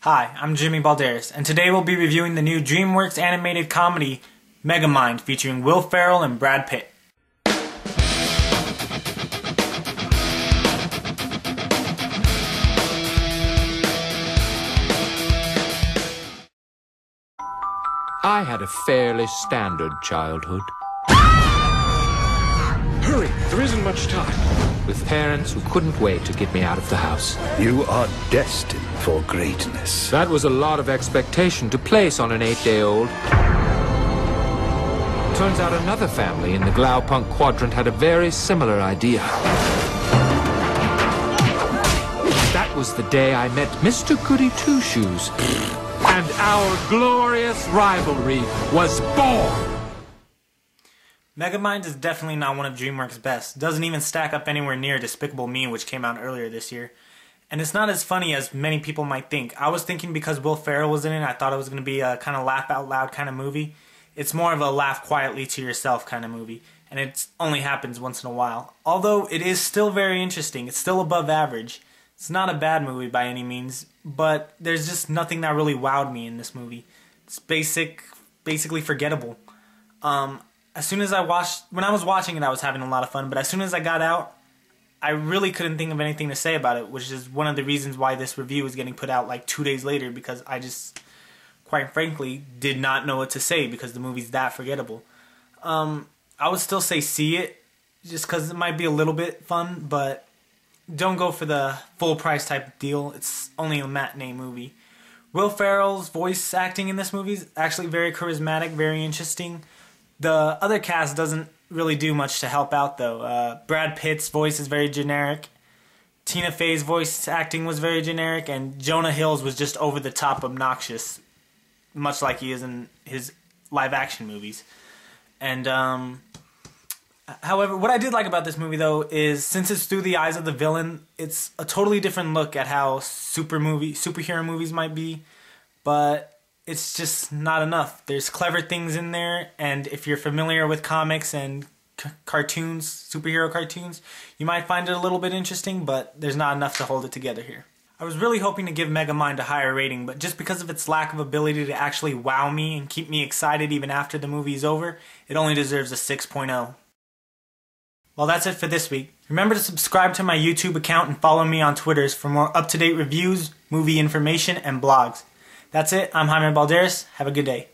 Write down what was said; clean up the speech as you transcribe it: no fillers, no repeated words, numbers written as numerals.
Hi, I'm Jimmy Balderas, and today we'll be reviewing the new DreamWorks animated comedy, Megamind, featuring Will Ferrell and Brad Pitt. I had a fairly standard childhood. Hurry, there isn't much time. With parents who couldn't wait to get me out of the house. You are destined for greatness. That was a lot of expectation to place on an 8-day-old. Turns out another family in the Glaupunk quadrant had a very similar idea. That was the day I met Mr. Goody Two-Shoes. And our glorious rivalry was born. Megamind is definitely not one of DreamWorks' best. Doesn't even stack up anywhere near Despicable Me, which came out earlier this year. And it's not as funny as many people might think. I was thinking because Will Ferrell was in it, I thought it was going to be a kind of laugh out loud kind of movie. It's more of a laugh quietly to yourself kind of movie. And it only happens once in a while. Although it is still very interesting. It's still above average. It's not a bad movie by any means, but there's just nothing that really wowed me in this movie. It's basically forgettable. When I was watching it, I was having a lot of fun, but as soon as I got out, I really couldn't think of anything to say about it, which is one of the reasons why this review is getting put out like 2 days later, because I just, quite frankly, did not know what to say because the movie's that forgettable. I would still say see it, just because it might be a little bit fun, but don't go for the full price type of deal. It's only a matinee movie. Will Ferrell's voice acting in this movie is actually very charismatic, very interesting. The other cast doesn't really do much to help out though. Brad Pitt's voice is very generic. Tina Fey's voice acting was very generic, and Jonah Hill's was just over the top obnoxious, much like he is in his live action movies. And however, what I did like about this movie, though, is since it's through the eyes of the villain, it's a totally different look at how superhero movies might be, but it's just not enough. There's clever things in there, and if you're familiar with comics and cartoons, superhero cartoons, you might find it a little bit interesting, but there's not enough to hold it together here. I was really hoping to give Megamind a higher rating, but just because of its lack of ability to actually wow me and keep me excited even after the movie is over, it only deserves a 6.0. Well, that's it for this week. Remember to subscribe to my YouTube account and follow me on Twitter for more up-to-date reviews, movie information, and blogs. That's it. I'm Jaime Balderas. Have a good day.